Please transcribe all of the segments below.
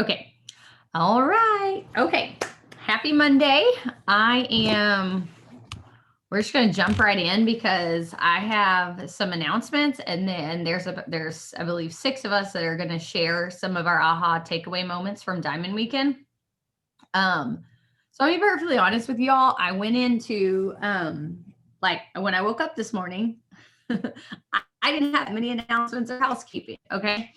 Okay. All right. Okay. Happy Monday. We're just going to jump right in because I have some announcements, and then there's I believe 6 of us that are going to share some of our aha takeaway moments from Diamond Weekend. So I'll be perfectly honest with y'all. I went into like when I woke up this morning, I didn't have many announcements or housekeeping. Okay.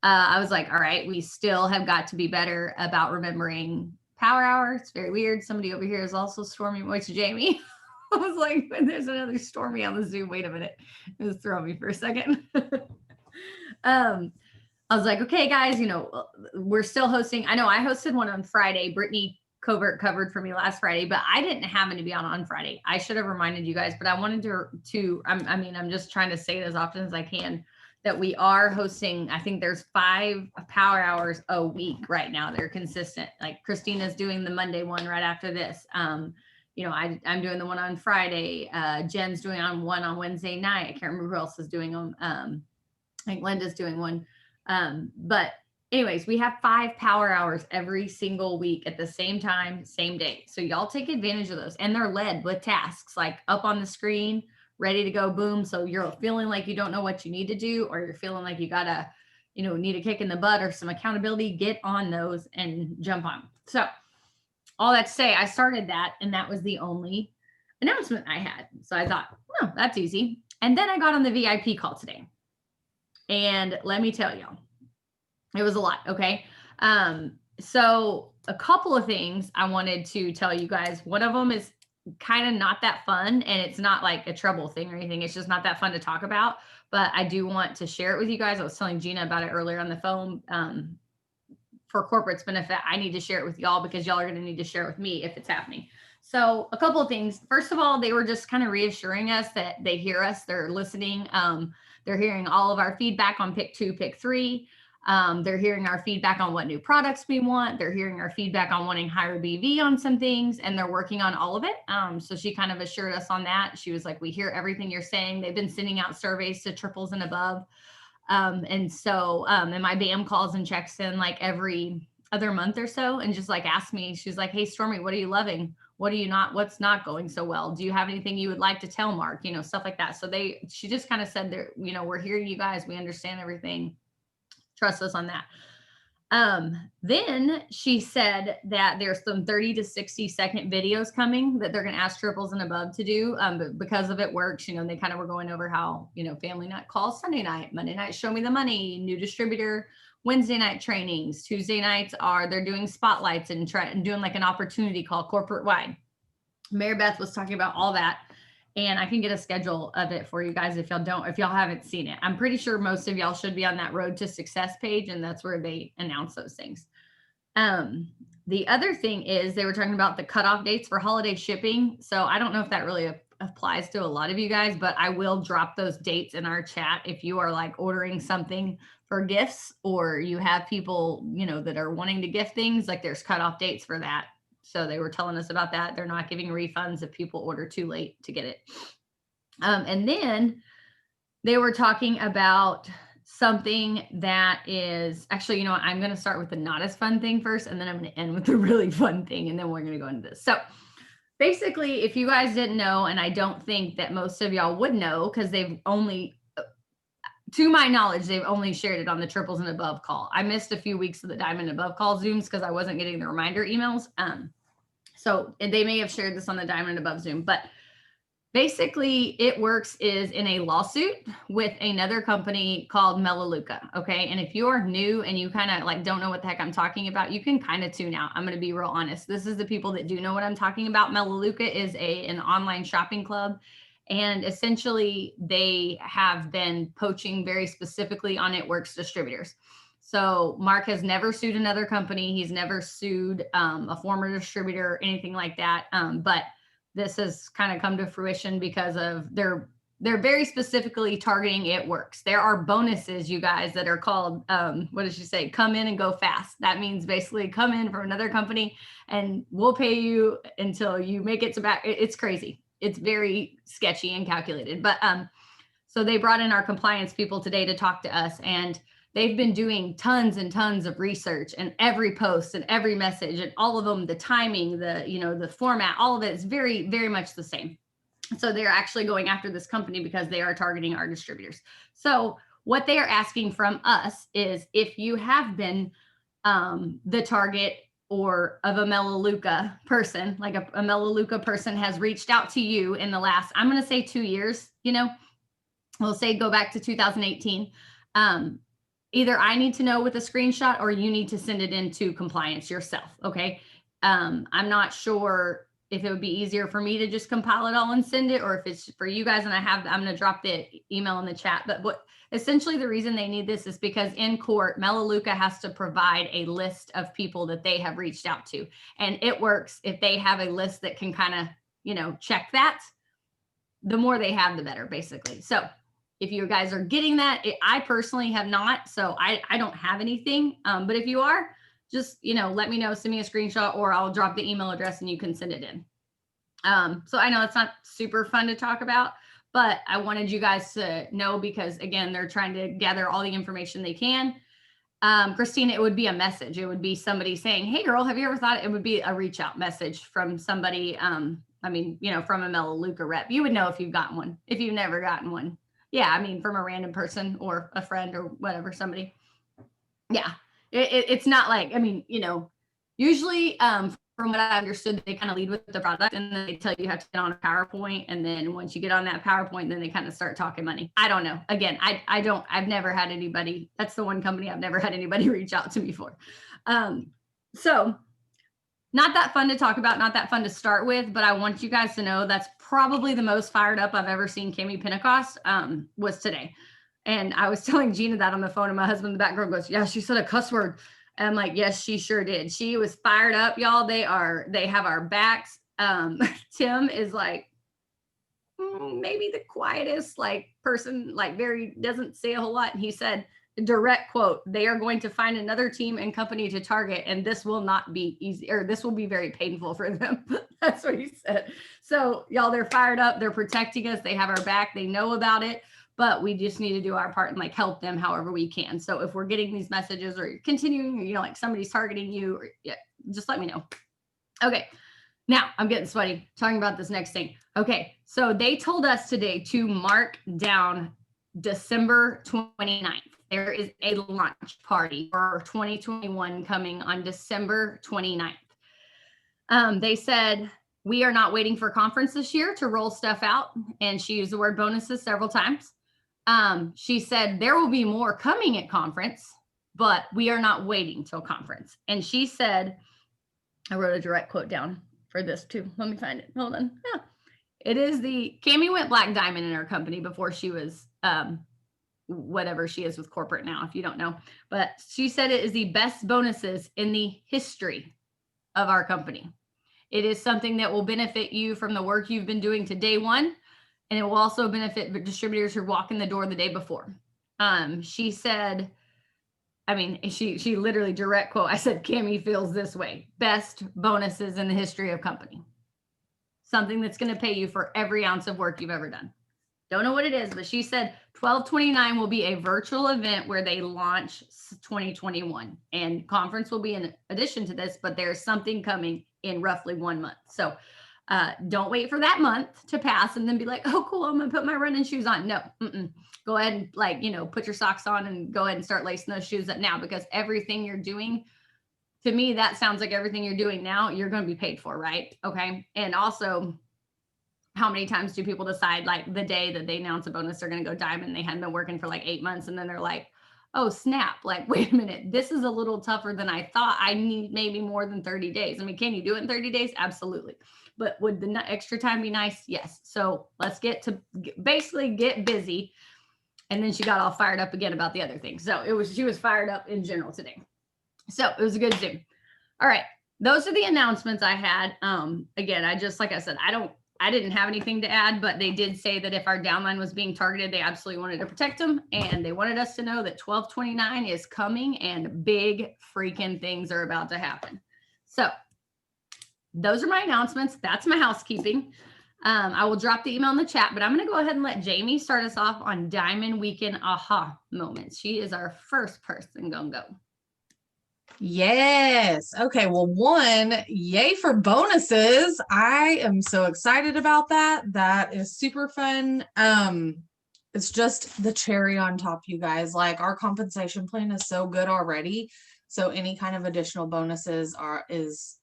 I was like, all right, we still have got to be better about remembering power hour. It's very weird. Somebody over here is also Stormy Moist Jamie. I was like, there's another Stormy on the Zoom. Wait a minute. It was throwing me for a second. I was like, okay, guys, we're still hosting. I know I hosted one on Friday. Brittany Covert covered for me last Friday, but I didn't happen to be on Friday. I should have reminded you guys, but I wanted I'm just trying to say it as often as I can that we are hosting. I think there's 5 power hours a week right now. They're consistent. Like Christina's doing the Monday one right after this. I'm doing the one on Friday. Jen's doing one on Wednesday night. I can't remember who else is doing them. I think Linda's doing one. But anyways, we have 5 power hours every single week at the same time, same day. So y'all take advantage of those, and they're led with tasks like up on the screen, ready to go, boom. So you're feeling like you don't know what you need to do, or you're feeling like you gotta, need a kick in the butt or some accountability, get on those and jump on. So all that to say, I started that, and that was the only announcement I had. So I thought, oh, that's easy. And then I got on the VIP call today. And let me tell y'all, it was a lot. Okay. So a couple of things I wanted to tell you guys. One of them is kind of not that fun, and it's not like a trouble thing or anything. It's just not that fun to talk about, but I do want to share it with you guys. I was telling Gina about it earlier on the phone. For corporate's benefit, I need to share it with y'all because y'all are going to need to share it with me if it's happening. So a couple of things. First of all, they were just kind of reassuring us that they hear us, they're listening. They're hearing all of our feedback on pick 2, pick 3. They're hearing our feedback on what new products we want. They're hearing our feedback on wanting higher BV on some things, and they're working on all of it. So she kind of assured us on that. She was like, we hear everything you're saying. They've been sending out surveys to triples and above. And my BAM calls and checks in like every other month or so, and just like ask me, she's like, hey, Stormy, what are you loving? What are you not, what's not going so well? Do you have anything you would like to tell Mark? Stuff like that. So she just kind of said that, we're hearing you guys. We understand everything. Trust us on that. Then she said that there's some 30 to 60 second videos coming that they're going to ask triples and above to do. But because of it works, they kind of were going over how, family night calls Sunday night, Monday night, show me the money, new distributor, Wednesday night trainings, Tuesday nights they're doing spotlights and doing like an opportunity call corporate wide. Mary Beth was talking about all that. And I can get a schedule of it for you guys if y'all haven't seen it. I'm pretty sure most of y'all should be on that Road to Success page, and that's where they announce those things. The other thing is they were talking about the cutoff dates for holiday shipping. So I don't know if that really applies to a lot of you guys, but I will drop those dates in our chat if you are like ordering something for gifts, or you have people, that are wanting to gift things, like there's cutoff dates for that. So they were telling us about that. They're not giving refunds if people order too late to get it. And then they were talking about something that is actually, I'm going to start with the not as fun thing first, and then I'm going to end with the really fun thing, and then we're going to go into this. So basically, if you guys didn't know, and I don't think that most of y'all would know, because to my knowledge, they've only shared it on the triples and above call. I missed a few weeks of the diamond and above call Zooms because I wasn't getting the reminder emails. So they may have shared this on the diamond and above Zoom, but basically it works is in a lawsuit with another company called Melaleuca. Okay. And if you're new and you kind of like don't know what the heck I'm talking about, you can kind of tune out. I'm going to be real honest. This is the people that do know what I'm talking about. Melaleuca is an online shopping club. And essentially they have been poaching very specifically on It Works distributors. So Mark has never sued another company. He's never sued a former distributor, anything like that. But this has kind of come to fruition because of they're very specifically targeting It Works. There are bonuses, you guys, that are called, what did she say? Come in and go fast. That means basically come in from another company and we'll pay you until you make it to back. It's crazy. It's very sketchy and calculated. But so they brought in our compliance people today to talk to us, and they've been doing tons and tons of research, and every post and every message and all of them, the timing, the, you know, the format, all of it is very, very much the same. So they're actually going after this company because they are targeting our distributors. So what they are asking from us is, if you have been the target or of a Melaleuca person, like a Melaleuca person has reached out to you in the last, I'm going to say 2 years, you know, we'll say go back to 2018. Either I need to know with a screenshot, or you need to send it into compliance yourself. Okay. I'm not sure if it would be easier for me to just compile it all and send it, or if it's for you guys. And I'm going to drop the email in the chat. But what essentially the reason they need this is because in court, Melaleuca has to provide a list of people that they have reached out to. And it works if they have a list that can kind of, you know, check that. The more they have, the better, basically. So if you guys are getting that, I personally have not, so I don't have anything. But if you are, just, you know, let me know, send me a screenshot, or I'll drop the email address and you can send it in. So I know it's not super fun to talk about, but I wanted you guys to know, because again, they're trying to gather all the information they can. Christina, it would be a message. It would be somebody saying, hey girl, have you ever thought? It would be a reach out message from somebody. I mean, you know, from a Melaleuca rep. You would know if you've gotten one. If you've never gotten one, yeah, I mean, from a random person or a friend or whatever, somebody. Yeah, it's not like, I mean, you know, usually from what I understood, they kind of lead with the product and then they tell you how to get on a PowerPoint. And then once you get on that PowerPoint, then they kind of start talking money. I don't know. Again, I've never had anybody, that's the one company I've never had anybody reach out to me for. So not that fun to talk about, not that fun to start with, but I want you guys to know that's probably the most fired up I've ever seen Cami Pentecost was today. And I was telling Gina that on the phone, and my husband in the background goes, yeah, she said a cuss word. And I'm like, yes, she sure did. She was fired up, y'all. They have our backs. Tim is like, maybe the quietest like person, like very doesn't say a whole lot. And he said, direct quote, they are going to find another team and company to target, and this will not be easy, or this will be very painful for them. That's what he said. So y'all, they're fired up. They're protecting us. They have our back. They know about it, but we just need to do our part and like help them however we can. So if we're getting these messages or you're continuing, you know, like somebody's targeting you, or yeah, just let me know. Okay. Now I'm getting sweaty talking about this next thing. Okay. So they told us today to mark down December 29th. There is a launch party for 2021 coming on December 29th. They said, we are not waiting for conference this year to roll stuff out. And she used the word bonuses several times. She said, there will be more coming at conference, but we are not waiting till conference. And she said, I wrote a direct quote down for this too. Let me find it. Hold on. Yeah. It is Cami went Black Diamond in her company before she was, whatever she is with corporate now, if you don't know, but she said it is the best bonuses in the history of our company. It is something that will benefit you from the work you've been doing to day one. And it will also benefit distributors who walk in the door the day before. She said, I mean, she literally direct quote, I said, Cami feels this way. Best bonuses in the history of company. Something that's going to pay you for every ounce of work you've ever done. Don't know what it is, but she said 12/29 will be a virtual event where they launch 2021, and conference will be in addition to this, but there's something coming in roughly 1 month. So don't wait for that month to pass and then be like, oh, cool, I'm going to put my running shoes on. No, go ahead and like, you know, put your socks on and go ahead and start lacing those shoes up now, because everything you're doing, to me, that sounds like everything you're doing now, you're going to be paid for, right? Okay. And also, how many times do people decide like the day that they announce a bonus, they're going to go diamond? They hadn't been working for like 8 months. And then they're like, oh, snap. Like, wait a minute. This is a little tougher than I thought. I need maybe more than 30 days. I mean, can you do it in 30 days? Absolutely. But would the extra time be nice? Yes. So let's basically get busy. And then she got all fired up again about the other thing. So she was fired up in general today. So it was a good Zoom. All right. Those are the announcements I had. Again, like I said, I didn't have anything to add, but they did say that if our downline was being targeted, they absolutely wanted to protect them. And they wanted us to know that 12/29 is coming and big freaking things are about to happen. So those are my announcements. That's my housekeeping. I will drop the email in the chat, but I'm going to go ahead and let Jamie start us off on Diamond Weekend aha moments. She is our first person gonna go. Yes. Okay. Well, one, yay for bonuses. I am so excited about that. That is super fun. It's just the cherry on top, you guys. Like, our compensation plan is so good already. So any kind of additional bonuses is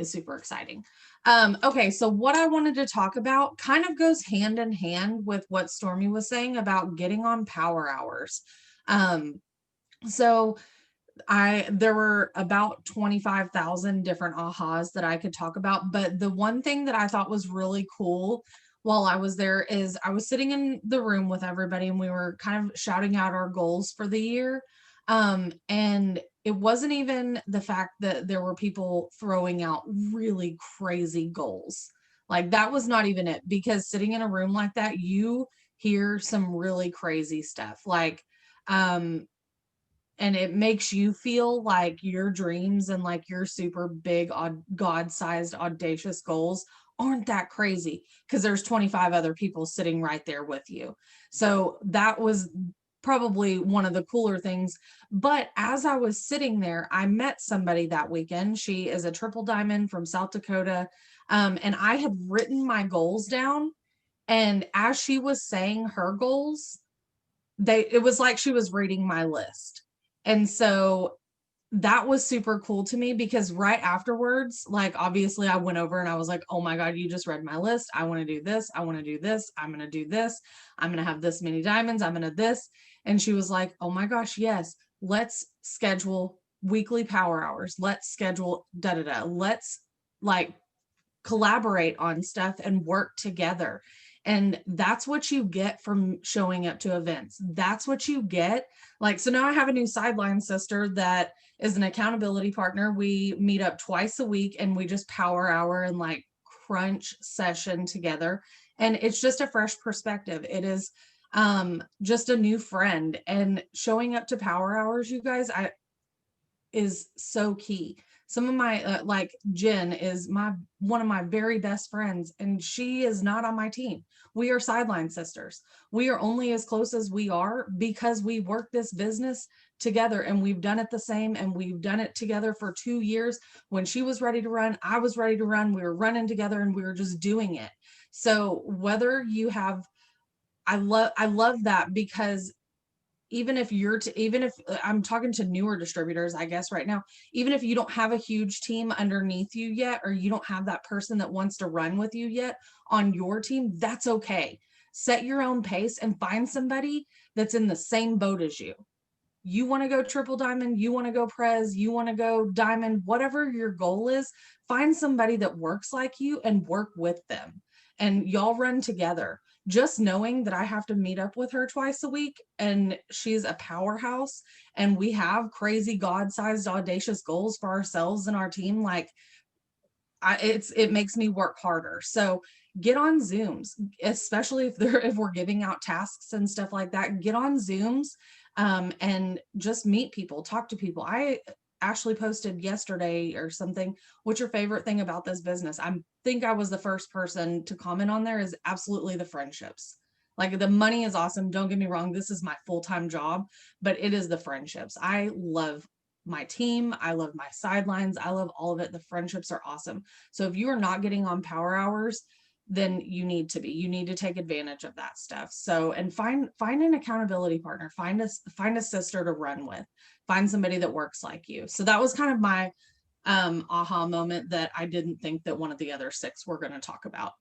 super exciting. Okay, so what I wanted to talk about kind of goes hand in hand with what Stormy was saying about getting on power hours. So there were about 25,000 different ahas that I could talk about, but the one thing that I thought was really cool while I was there is I was sitting in the room with everybody and we were kind of shouting out our goals for the year. And it wasn't even the fact that there were people throwing out really crazy goals. Like, that was not even it, because sitting in a room like that, you hear some really crazy stuff. Like, and it makes you feel like your dreams and like your super big god-sized audacious goals aren't that crazy, because there's 25 other people sitting right there with you. So that was probably one of the cooler things. But as I was sitting there, I met somebody that weekend. She is a triple diamond from South Dakota, and I had written my goals down, and as she was saying her goals, it was like she was reading my list. And so that was super cool to me, because right afterwards, like, obviously I went over and I was like, oh my God, you just read my list. I want to do this. I want to do this. I'm going to do this. I'm going to have this many diamonds. I'm going to this. And she was like, oh my gosh, yes, let's schedule weekly power hours. Let's schedule da da da. Let's like collaborate on stuff and work together. And that's what you get from showing up to events. That's what you get. Like, so now I have a new sideline sister that is an accountability partner. We meet up twice a week and we just power hour and like crunch session together. And it's just a fresh perspective. It is just a new friend. And showing up to power hours, you guys, is so key. Some of my like Jen is one of my very best friends, and she is not on my team. We are sideline sisters. We are only as close as we are because we work this business together, and we've done it the same, and we've done it together for 2 years. When she was ready to run, I was ready to run. We were running together and we were just doing it. So whether you have, I love that, because even if I'm talking to newer distributors, I guess right now, even if you don't have a huge team underneath you yet, or you don't have that person that wants to run with you yet on your team, that's okay. Set your own pace and find somebody that's in the same boat as you. You want to go triple diamond, you want to go prez, you want to go diamond, whatever your goal is, find somebody that works like you and work with them, and y'all run together. Just knowing that I have to meet up with her twice a week, and she's a powerhouse, and we have crazy god-sized audacious goals for ourselves and our team, like, it makes me work harder. So get on Zooms, especially if we're giving out tasks and stuff like that. Get on Zooms, and just meet people, talk to people. I actually posted yesterday or something, what's your favorite thing about this business? I think I was the first person to comment on there. Is absolutely the friendships. Like, the money is awesome, don't get me wrong, this is my full-time job, but it is the friendships. I love my team, I love my sidelines, I love all of it. The friendships are awesome. So if you are not getting on power hours, then you need to take advantage of that stuff. So, and find an accountability partner, find a sister to run with, find somebody that works like you. So that was kind of my aha moment that I didn't think that one of the other 6 were going to talk about.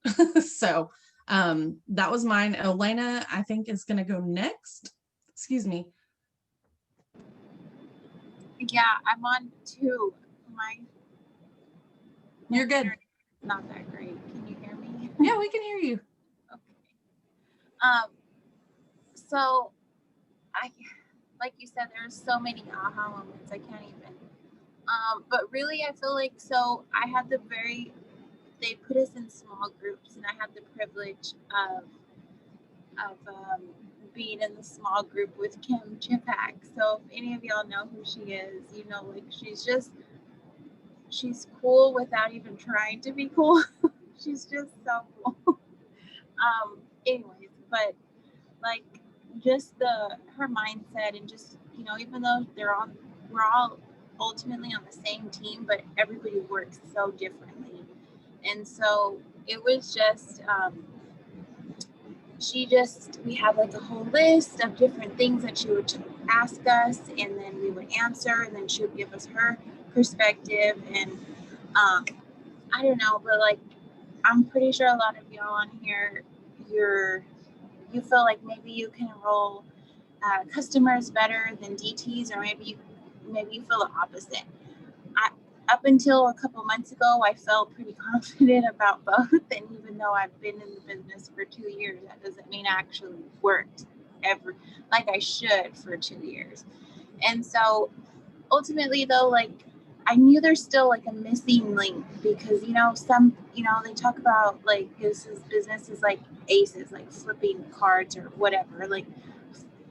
So that was mine. Elena, I think, is going to go next. Excuse me. Yeah, I'm on 2. You're good. Not that great. Can you hear me? Yeah, we can hear you. Okay. So like you said, there's so many aha moments. I can't even. But really, I feel like, so I had they put us in small groups, and I had the privilege of being in the small group with Kim Chipak. So if any of y'all know who she is, you know, like, she's cool without even trying to be cool. She's just so cool. Anyways, but like just her mindset and just, you know, even though we're all ultimately on the same team, but everybody works so differently. And so it was just we had like a whole list of different things that she would ask us, and then we would answer, and then she would give us her perspective. And I don't know, but like I'm pretty sure a lot of y'all on here, you feel like maybe you can enroll customers better than DTs, or maybe you feel the opposite. Up until a couple months ago, I felt pretty confident about both. And even though I've been in the business for 2 years, that doesn't mean I actually worked ever like I should for 2 years. And so ultimately, though, like I knew there's still like a missing link, because they talk about like business is like aces, like flipping cards or whatever, like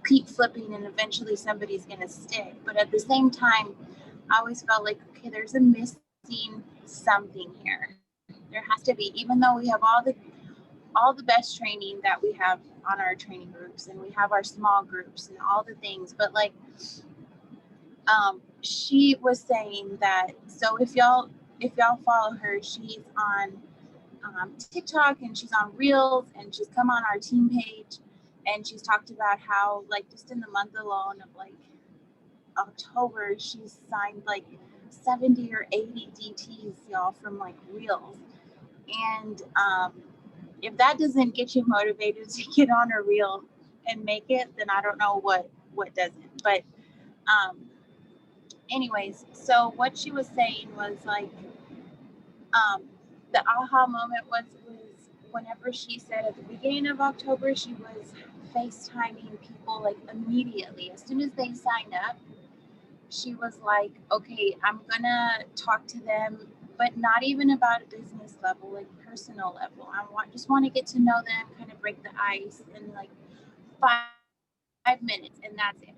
keep flipping and eventually somebody's gonna stick. But at the same time, I always felt like, okay, there's a missing something here. There has to be, even though we have all the best training that we have on our training groups, and we have our small groups and all the things, but like she was saying that, so if y'all follow her, she's on TikTok, and she's on Reels, and she's come on our team page, and she's talked about how like just in the month alone of like October, she's signed like 70 or 80 DTs, y'all, from like Reels. And if that doesn't get you motivated to get on a reel and make it, then I don't know what doesn't. But anyways, so what she was saying was like the aha moment was whenever she said at the beginning of October, she was FaceTiming people like immediately as soon as they signed up. She was like, okay, I'm gonna talk to them, but not even about a business level, like personal level. Just want to get to know them, kind of break the ice in like 5 minutes, and that's it.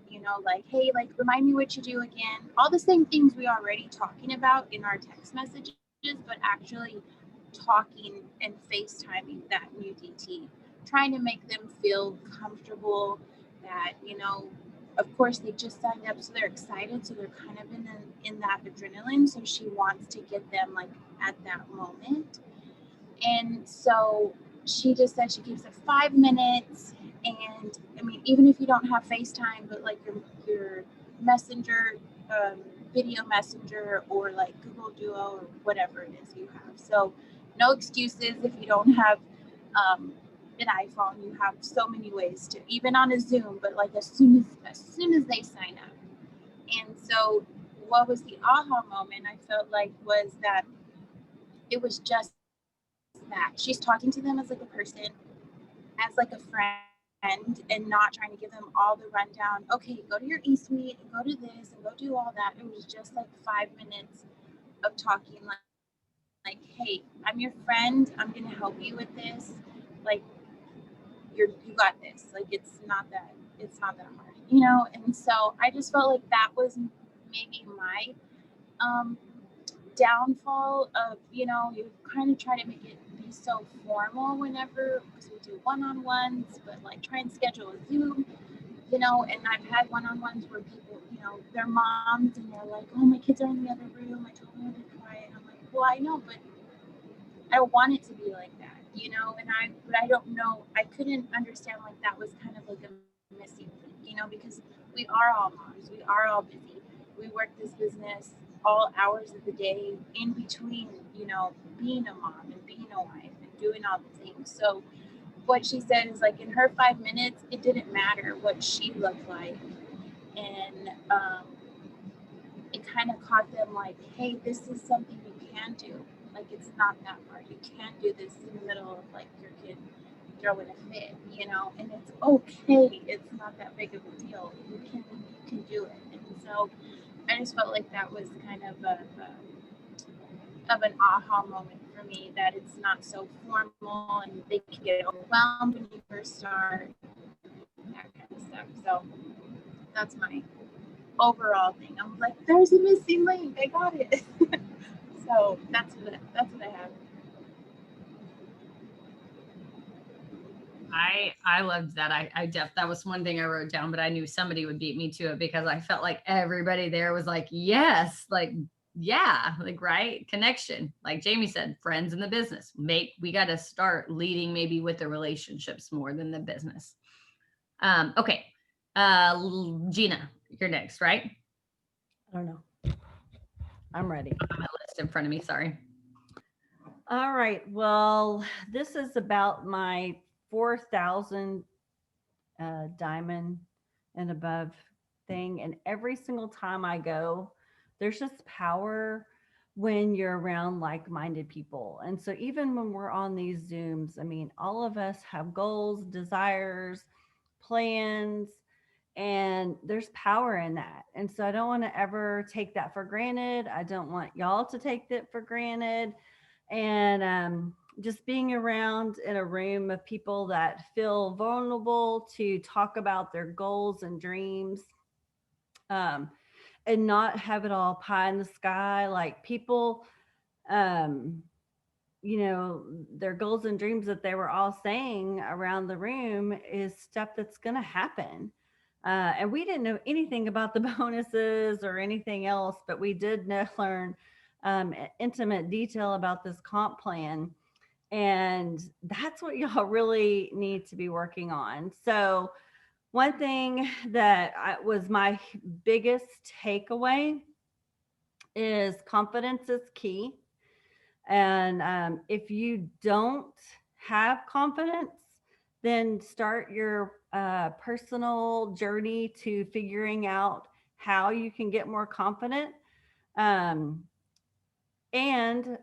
Like, hey, like remind me what you do again. All the same things we already talking about in our text messages, but actually talking and FaceTiming that new DT, trying to make them feel comfortable that, of course they just signed up, so they're excited, so they're kind of in that adrenaline, so she wants to get them like at that moment. And so she just said she gives it 5 minutes, and I mean, even if you don't have FaceTime, but like your messenger, video messenger, or like Google Duo or whatever it is you have. So no excuses if you don't have an iPhone. You have so many ways to, even on a Zoom, but like as soon as they sign up. And so what was the aha moment I felt like was that it was just that she's talking to them as like a person, as like a friend, and not trying to give them all the rundown. Okay, go to your e-suite and go to this and go do all that. It was just like 5 minutes of talking, like, hey, I'm your friend. I'm gonna help you with this. Like, you got this. Like, it's not that hard, And so I just felt like that was maybe my downfall of, you kind of try to make it be so formal whenever, because we do one-on-ones, but like try and schedule a Zoom, and I've had one-on-ones where people, they're moms, and they're like, oh, my kids are in the other room, I told them to be quiet. And I'm like, well, I know, but I don't want it to be like that, but I don't know, I couldn't understand like that was kind of like a missing thing, because we are all moms, we are all busy, we work this business all hours of the day in between, being a mom and being a wife and doing all the things. So what she said is like in her 5 minutes, it didn't matter what she looked like. And it kind of caught them like, hey, this is something you can do. Like, it's not that hard. You can do this in the middle of like your kid throwing a fit, and it's okay. It's not that big of a deal. You can do it. And so I just felt like that was kind of an aha moment for me, that it's not so formal and they can get overwhelmed when you first start, that kind of stuff. So that's my overall thing. I'm like, there's a missing link. I got it. So that's what I have. I loved that. That was one thing I wrote down, but I knew somebody would beat me to it because I felt like everybody there was like, yes, like, yeah, like, right. Connection. Like Jamie said, friends in the business. We got to start leading maybe with the relationships more than the business. Okay. Gina, you're next, right? I don't know. I'm ready. My list in front of me. Sorry. All right. Well, this is about my 4,000 diamond and above thing. And every single time I go, there's just power when you're around like minded people. And so even when we're on these Zooms, I mean, all of us have goals, desires, plans, and there's power in that. And so I don't want to ever take that for granted. I don't want y'all to take that for granted. And just being around in a room of people that feel vulnerable to talk about their goals and dreams, um, and not have it all pie in the sky. Like people, um, their goals and dreams that they were all saying around the room is stuff that's going to happen. And we didn't know anything about the bonuses or anything else, but we did learn intimate detail about this comp plan. And that's what y'all really need to be working on. So, one thing that was my biggest takeaway is confidence is key. And if you don't have confidence, then start your personal journey to figuring out how you can get more confident. Um, and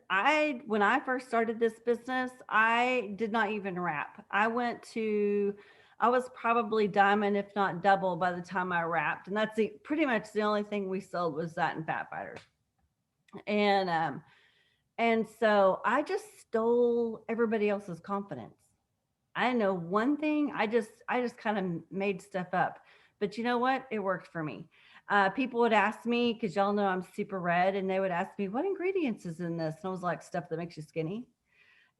when I first started this business, I did not even wrap. I was probably diamond, if not double, by the time I wrapped. And that's pretty much the only thing we sold was that and Fat Fighters. And so I just stole everybody else's confidence. I know one thing. I just kind of made stuff up, but you know what? It worked for me. People would ask me, because y'all know I'm super red, and they would ask me, what ingredients is in this? And I was like, stuff that makes you skinny.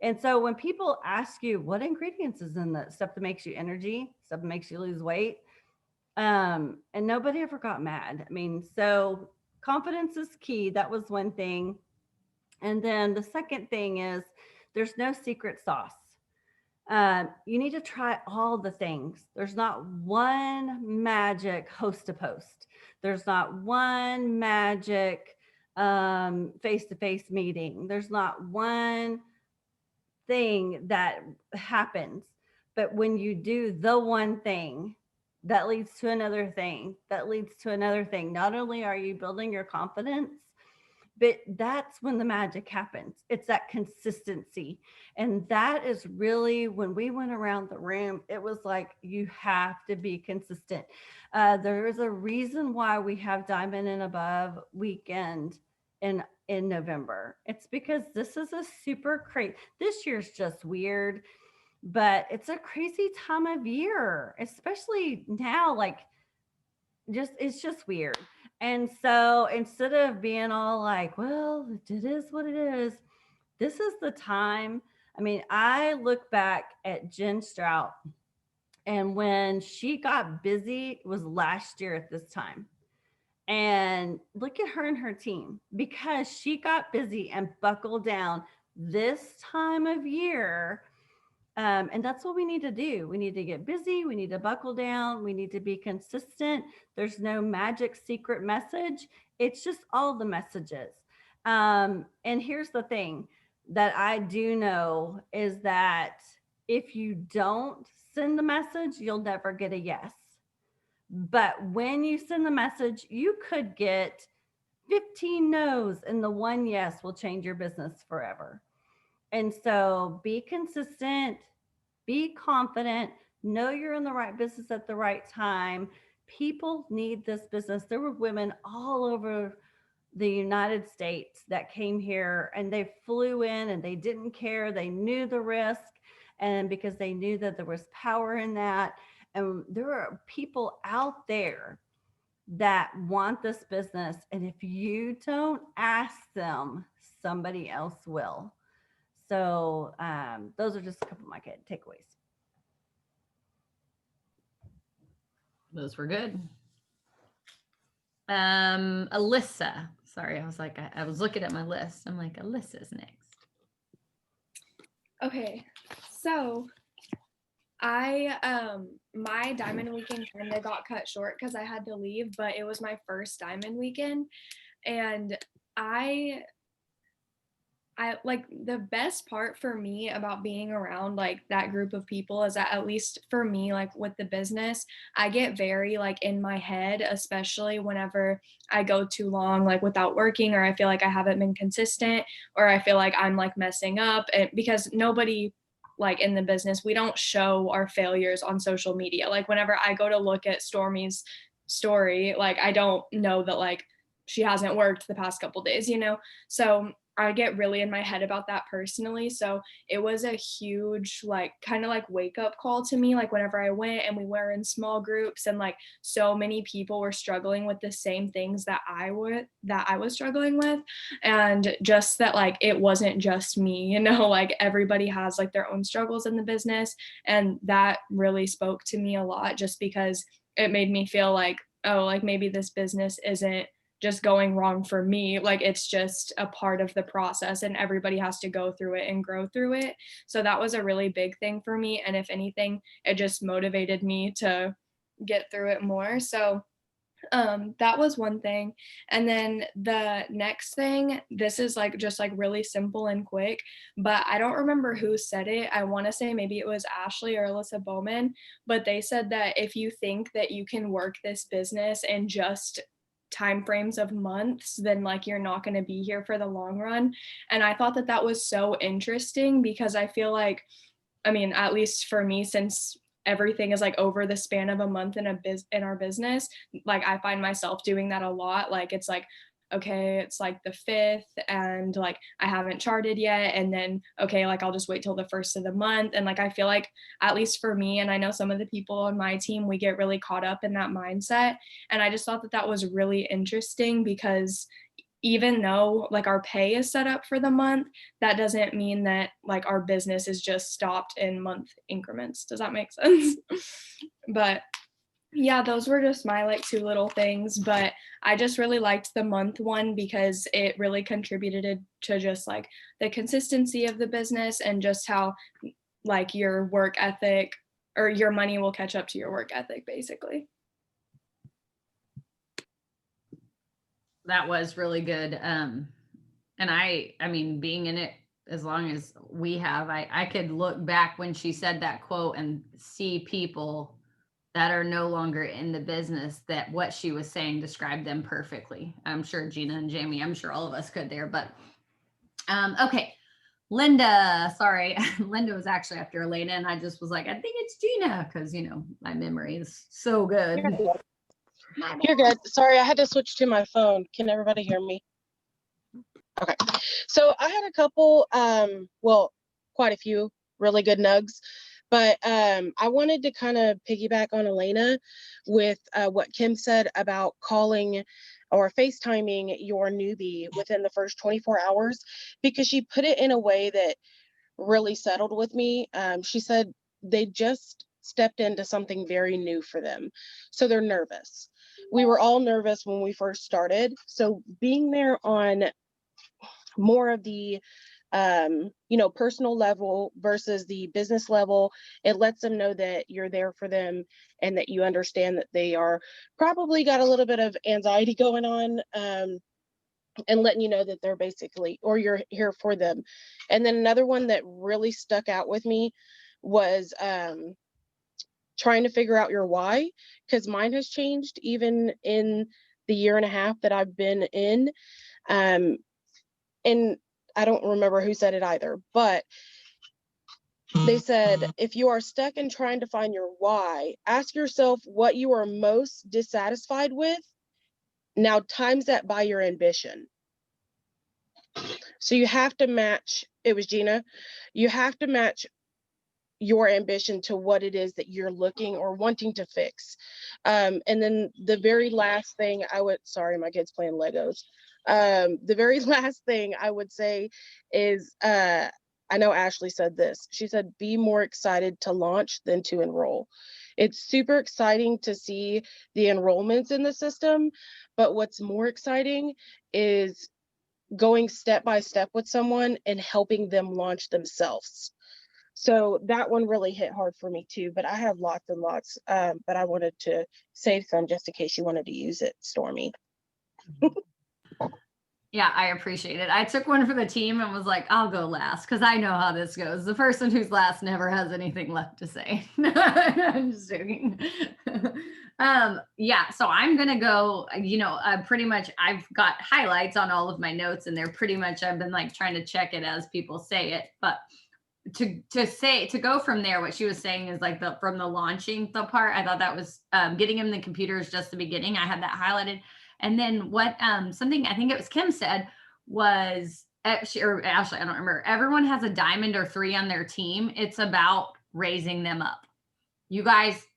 And so when people ask you what ingredients is in the stuff that makes you energy, stuff that makes you lose weight, and nobody ever got mad. I mean, so confidence is key. That was one thing. And then the second thing is there's no secret sauce. You need to try all the things. There's not one magic host to post. There's not one magic face to face meeting. There's not one thing that happens. But when you do the one thing, that leads to another thing, that leads to another thing. Not only are you building your confidence, but that's when the magic happens. It's that consistency. And that is really when we went around the room, it was like, you have to be consistent. There is a reason why we have diamond and above weekend in November. It's because this is a super crazy, this year's just weird, but it's a crazy time of year, especially now. Like, it's just weird. And so instead of being all like, well, it is what it is, this is the time. I mean, I look back at Jen Strout, and when she got busy, it was last year at this time. And look at her and her team, because she got busy and buckled down this time of year. And that's what we need to do. We need to get busy. We need to buckle down. We need to be consistent. There's no magic secret message. It's just all the messages. And here's the thing that I do know is that if you don't send the message, you'll never get a yes. But when you send the message, you could get 15 no's, and the one yes will change your business forever. And so be consistent, be confident, know you're in the right business at the right time. People need this business. There were women all over the United States that came here, and they flew in and they didn't care. They knew the risk, and because they knew that there was power in that. And there are people out there that want this business. And if you don't ask them, somebody else will. So those are just a couple of my takeaways. Those were good. Alyssa. Sorry, I was like, I was looking at my list. I'm like, Alyssa's next. Okay, so I my diamond weekend kind of got cut short because I had to leave, but it was my first diamond weekend, and I like the best part for me about being around like that group of people is that at least for me, like with the business, I get very like in my head, especially whenever I go too long like without working, or I feel like I haven't been consistent, or I feel like I'm like messing up. And because nobody like in the business, we don't show our failures on social media. Like whenever I go to look at Stormy's story, like I don't know that like she hasn't worked the past couple days, you know? So I get really in my head about that personally. So it was a huge, like, kind of like wake up call to me. Like, whenever I went and we were in small groups, and like so many people were struggling with the same things that I was struggling with. And just that, like, it wasn't just me, you know, like everybody has like their own struggles in the business. And that really spoke to me a lot, just because it made me feel like, oh, like maybe this business isn't just going wrong for me. Like it's just a part of the process and everybody has to go through it and grow through it. So that was a really big thing for me. And if anything, it just motivated me to get through it more. So that was one thing. And then the next thing, this is like just like really simple and quick, but I don't remember who said it. I want to say maybe it was Ashley or Alyssa Bowman, but they said that if you think that you can work this business in just time frames of months, then like you're not going to be here for the long run. And I thought that that was so interesting, because I feel like, I mean, at least for me, since everything is like over the span of a month in our business, like I find myself doing that a lot. Like it's like, okay, it's like the 5th and like I haven't charted yet, and then okay, like I'll just wait till the 1st of the month. And like I feel like, at least for me, and I know some of the people on my team, we get really caught up in that mindset. And I just thought that that was really interesting, because even though like our pay is set up for the month, that doesn't mean that like our business is just stopped in month increments. Does that make sense? But yeah, those were just my like 2 little things, but I just really liked the month one because it really contributed to just like the consistency of the business, and just how like your work ethic or your money will catch up to your work ethic, basically. That was really good. And I mean, being in it as long as we have, I could look back when she said that quote and see people that are no longer in the business, that what she was saying described them perfectly. I'm sure Gina and Jamie, I'm sure all of us could there, but okay. Linda, sorry. Linda was actually after Elena, and I just was like, I think it's Gina, because you know, my memory is so good. You're good. Sorry, I had to switch to my phone. Can everybody hear me? Okay. So I had a couple, well, quite a few really good nugs, but I wanted to kind of piggyback on Elena with what Kim said about calling or FaceTiming your newbie within the first 24 hours, because she put it in a way that really settled with me. She said they just stepped into something very new for them, so they're nervous. We were all nervous when we first started, so being there on more of the personal level versus the business level, it lets them know that you're there for them and that you understand that they are probably got a little bit of anxiety going on, and letting you know that they're basically, or you're here for them. And then another one that really stuck out with me was trying to figure out your why, because mine has changed even in the year and a half that I've been in. And I don't remember who said it either, but they said, if you are stuck in trying to find your why, ask yourself what you are most dissatisfied with. Now times that by your ambition. So you have to match, it was Gina, you have to match your ambition to what it is that you're looking or wanting to fix. And then the very last thing sorry, my kid's playing Legos. The very last thing I would say is, I know Ashley said this. She said, be more excited to launch than to enroll. It's super exciting to see the enrollments in the system, but what's more exciting is going step by step with someone and helping them launch themselves. So that one really hit hard for me too, but I have lots and lots, but I wanted to save some just in case you wanted to use it, Stormy. Yeah, I appreciate it. I took one for the team and was like, I'll go last because I know how this goes. The person who's last never has anything left to say. I'm just joking. Yeah, so I'm gonna go, pretty much I've got highlights on all of my notes and they're pretty much, I've been like trying to check it as people say it. But to go from there, what she was saying is like from the launching the part, I thought that was getting him the computer is just the beginning. I had that highlighted. And then what something I think it was Kim said was, or Ashley, I don't remember. Everyone has a diamond or 3 on their team. It's about raising them up. You guys,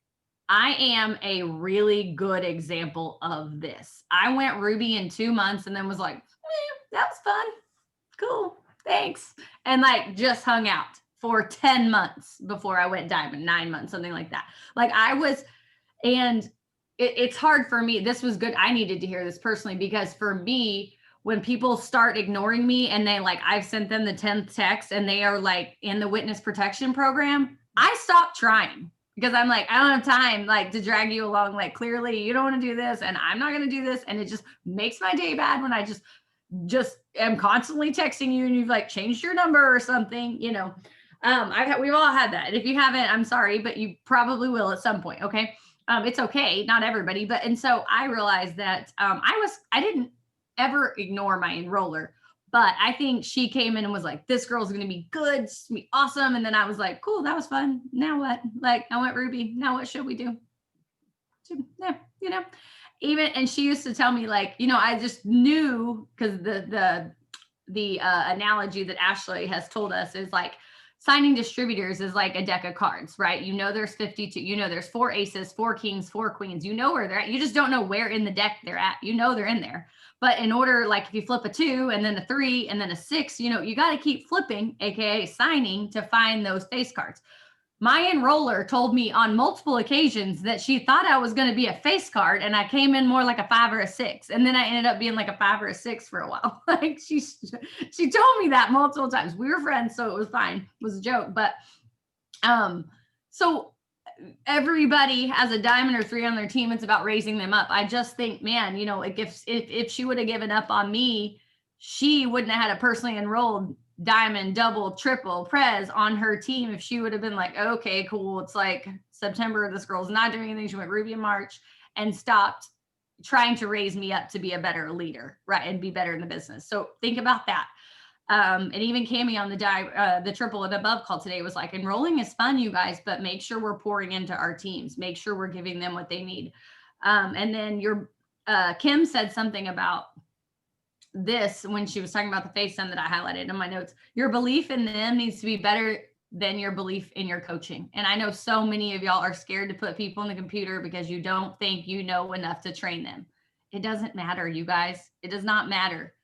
I am a really good example of this. I went Ruby in 2 months and then was like, that was fun. Cool. Thanks. And like just hung out for 10 months before I went diamond, 9 months, something like that. Like I was, and it's hard for me. This was good. I needed to hear this personally because for me, when people start ignoring me and they like, I've sent them the 10th text and they are like in the witness protection program, I stopped trying because I'm like, I don't have time like to drag you along. Like clearly you don't want to do this and I'm not going to do this. And it just makes my day bad when I just am constantly texting you and you've like changed your number or something, we've all had that. And if you haven't, I'm sorry, but you probably will at some point. Okay. It's okay, not everybody, but, and so I realized that I didn't ever ignore my enroller, but I think she came in and was like, this girl's going to be good, it's going to be awesome. And then I was like, cool, that was fun. Now what? Like I went Ruby. Now what should we do? So, yeah, even, and she used to tell me like, I just knew because the analogy that Ashley has told us is like, signing distributors is like a deck of cards, right? There's 52, there's 4 aces, 4 kings, 4 queens, where they're at. You just don't know where in the deck they're at. They're in there. But in order, like if you flip a 2 and then a 3 and then a 6, you got to keep flipping, AKA signing to find those face cards. My enroller told me on multiple occasions that she thought I was going to be a face card and I came in more like a 5 or a 6. And then I ended up being like a 5 or a 6 for a while. Like she told me that multiple times. We were friends, so it was fine. It was a joke. But so everybody has a diamond or 3 on their team. It's about raising them up. I just think, man, if she would have given up on me, she wouldn't have had a personally enrolled diamond, double, triple, prez on her team. If she would have been like, okay, cool. It's like September, this girl's not doing anything. She went Ruby in March and stopped trying to raise me up to be a better leader, right? And be better in the business. So think about that. And even Cami on the triple and above call today was like, enrolling is fun, you guys, but make sure we're pouring into our teams. Make sure we're giving them what they need. And then Kim said something about this when she was talking about the face that I highlighted in my notes. Your belief in them needs to be better than your belief in your coaching. And I know so many of y'all are scared to put people in the computer because you don't think you know enough to train them. It doesn't matter, you guys. It does not matter.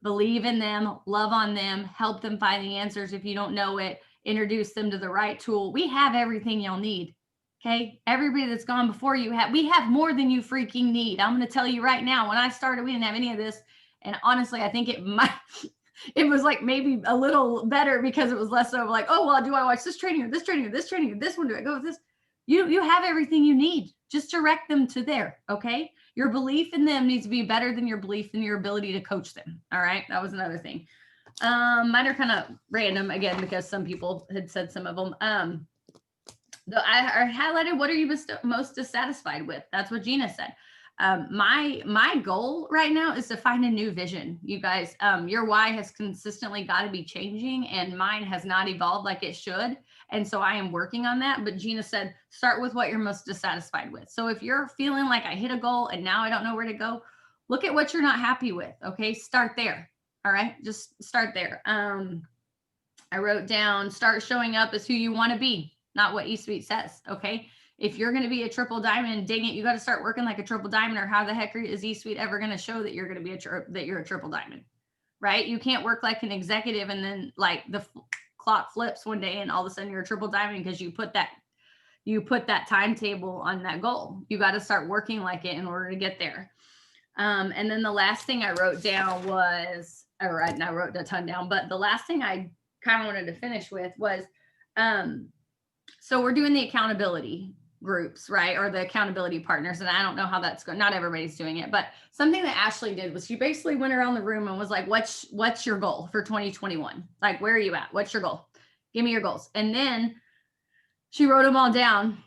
Believe in them, love on them, help them find the answers if you don't know it, introduce them to the right tool. We have everything you'll need. Okay. Everybody that's gone before you we have more than you freaking need. I'm going to tell you right now, when I started, we didn't have any of this. And honestly, I think it was like maybe a little better because it was less so like, oh, well, do I watch this training or this training or this training or this one? Do I go with this? You have everything you need. Just direct them to there. Okay. Your belief in them needs to be better than your belief in your ability to coach them. All right. That was another thing. Mine are kind of random again, because some people had said some of them. I highlighted, what are you most dissatisfied with? That's what Gina said. My goal right now is to find a new vision. You guys, your why has consistently got to be changing, and mine has not evolved like it should. And so I am working on that. But Gina said, start with what you're most dissatisfied with. So if you're feeling like I hit a goal and now I don't know where to go, look at what you're not happy with. Okay. Start there. All right. Just start there. I wrote down, start showing up as who you want to be, not what eSuite says. Okay. If you're going to be a triple diamond, dang it, you got to start working like a triple diamond, or how the heck is eSuite ever going to show that you're going to be that you're a triple diamond, right? You can't work like an executive and then like the clock flips one day and all of a sudden you're a triple diamond because you put that you put that timetable on that goal. You got to start working like it in order to get there. And then the last thing I wrote down was, I wrote a ton down, but the last thing I kind of wanted to finish with was, so we're doing the accountability groups, right? Or the accountability partners. And I don't know how that's going. Not everybody's doing it, but something that Ashley did was she basically went around the room and was like, what's your goal for 2021? Like, where are you at? What's your goal? Give me your goals. And then she wrote them all down.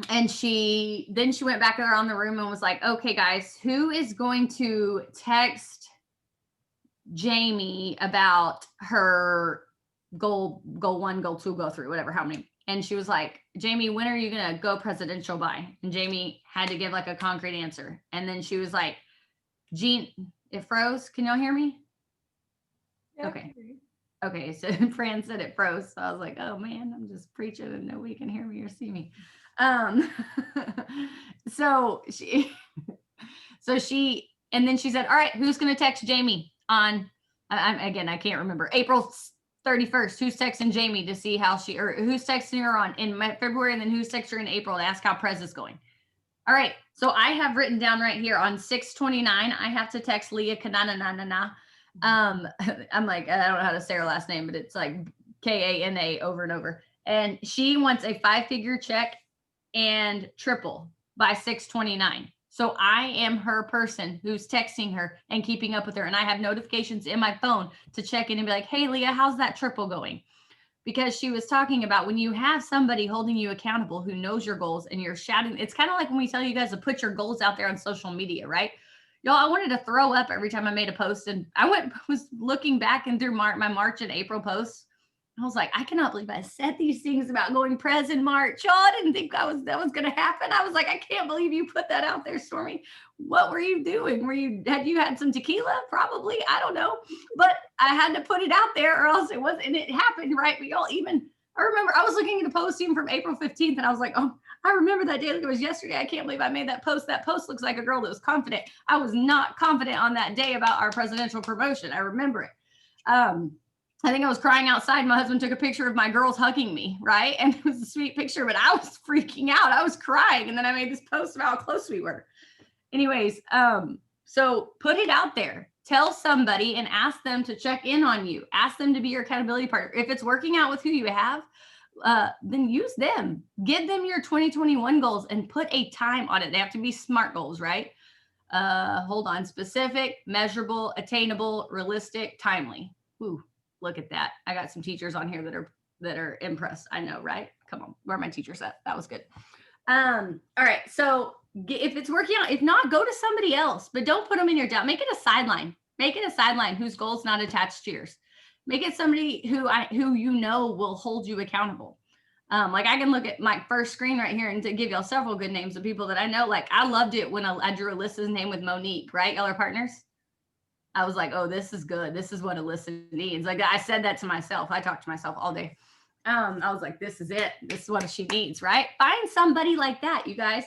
And she went back around the room and was like, okay, guys, who is going to text Jamie about her goal 1, goal 2, goal 3, whatever, how many? And she was like, Jamie, when are you going to go presidential by? And Jamie had to give like a concrete answer. And then she was like, Jean, it froze. Can y'all hear me? Yeah. Okay. So Fran said it froze. So I was like, oh man, I'm just preaching and nobody can hear me or see me. So she, and then she said, all right, who's going to text Jamie on, I can't remember, April 31st, who's texting Jamie to see how or who's texting her on in February, and then who's texting her in April to ask how Prez is going. All right. So I have written down right here on 6/29, I have to text Leah Kanana. I'm like, I don't know how to say her last name, but it's like Kana over and over. And she wants a 5-figure check and triple by 6/29. So I am her person who's texting her and keeping up with her. And I have notifications in my phone to check in and be like, hey, Leah, how's that triple going? Because she was talking about when you have somebody holding you accountable who knows your goals and you're shouting, it's kind of like when we tell you guys to put your goals out there on social media, right? Y'all, I wanted to throw up every time I made a post. And I was looking back and through my March and April posts. I was like, I cannot believe I said these things about going Prez in March. Y'all, I didn't think that was going to happen. I was like, I can't believe you put that out there, Stormy. What were you doing? Had you had some tequila? Probably. I don't know. But I had to put it out there or else it wasn't, and it happened, right? But y'all, I remember I was looking at a post even from April 15th and I was like, oh, I remember that day like it was yesterday. I can't believe I made that post. That post looks like a girl that was confident. I was not confident on that day about our presidential promotion. I remember it. I think I was crying outside. My husband took a picture of my girls hugging me, right? And it was a sweet picture, but I was freaking out. I was crying. And then I made this post about how close we were. Anyways, so put it out there. Tell somebody and ask them to check in on you. Ask them to be your accountability partner. If it's working out with who you have, then use them. Give them your 2021 goals and put a time on it. They have to be SMART goals, right? Hold on. Specific, measurable, attainable, realistic, timely. Ooh. Look at that. I got some teachers on here that are impressed. I know, right? Come on. Where are my teachers at? That was good. All right. So if it's working out, if not, go to somebody else, but don't put them in your doubt. Make it a sideline. Make it a sideline whose goal's not attached to yours. Make it somebody who you know will hold you accountable. Like I can look at my first screen right here and to give y'all several good names of people that I know. Like I loved it when I drew Alyssa's name with Monique, right? Y'all are partners. I was like, oh, this is good. This is what Alyssa needs. Like I said that to myself. I talked to myself all day. I was like, this is it. This is what she needs, right? Find somebody like that, you guys.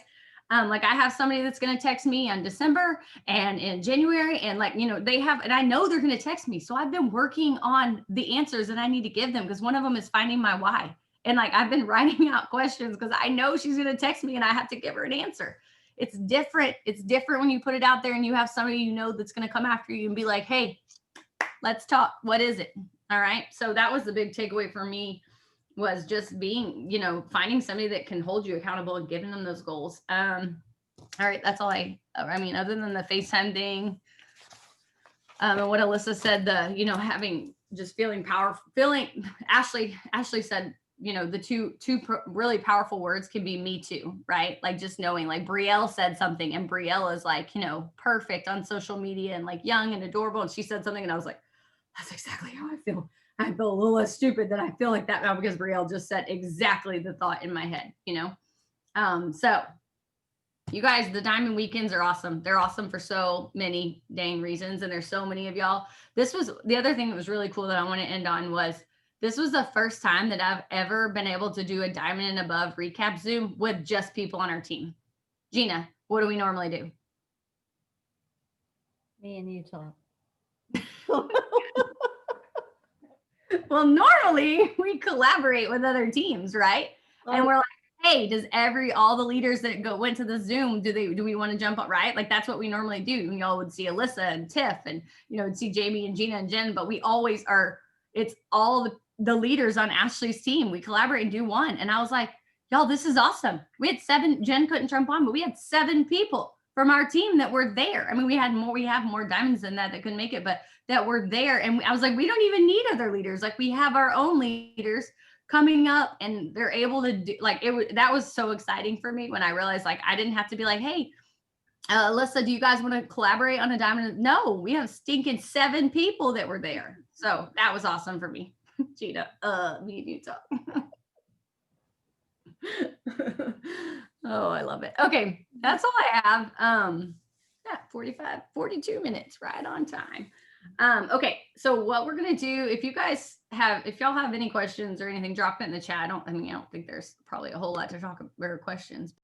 Like I have somebody that's going to text me in December and in January and like, they have, and I know they're going to text me. So I've been working on the answers that I need to give them because one of them is finding my why. And like, I've been writing out questions because I know she's going to text me and I have to give her an answer. It's different. It's different when you put it out there and you have somebody that's going to come after you and be like, hey, let's talk. What is it? All right. So that was the big takeaway for me was just being, finding somebody that can hold you accountable and giving them those goals. All right. That's all I mean, other than the FaceTime thing and what Alyssa said, having just feeling powerful, Ashley said, the two really powerful words can be me too, right? Like just knowing, like Brielle said something and Brielle is like, perfect on social media and like young and adorable. And she said something and I was like, that's exactly how I feel. I feel a little less stupid that I feel like that now because Brielle just said exactly the thought in my head, So you guys, the Diamond Weekends are awesome. They're awesome for so many dang reasons. And there's so many of y'all. This was the other thing that was really cool that I want to end on was this was the first time that I've ever been able to do a Diamond and Above recap Zoom with just people on our team. Gina, what do we normally do? Me and you talk. Well, normally we collaborate with other teams, right? And we're like, hey, does all the leaders that went to the Zoom, do we want to jump up, right? Like that's what we normally do. Y'all would see Alyssa and Tiff and, would see Jamie and Gina and Jen, but we always are, it's all the leaders on Ashley's team. We collaborate and do one. And I was like, y'all, this is awesome. We had 7, Jen couldn't jump on, but we had 7 people from our team that were there. I mean, we have more diamonds than that couldn't make it, but that were there. And I was like, we don't even need other leaders. Like we have our own leaders coming up and they're able to do that was so exciting for me when I realized like I didn't have to be like, hey, Alyssa, do you guys want to collaborate on a diamond? No, we have stinking 7 people that were there. So that was awesome for me. Gina, me and you talk. Oh, I love it. Okay, that's all I have. Yeah, 42 minutes, right on time. Okay, so what we're gonna do, if y'all have any questions or anything, drop it in the chat. I don't think there's probably a whole lot to talk about or questions.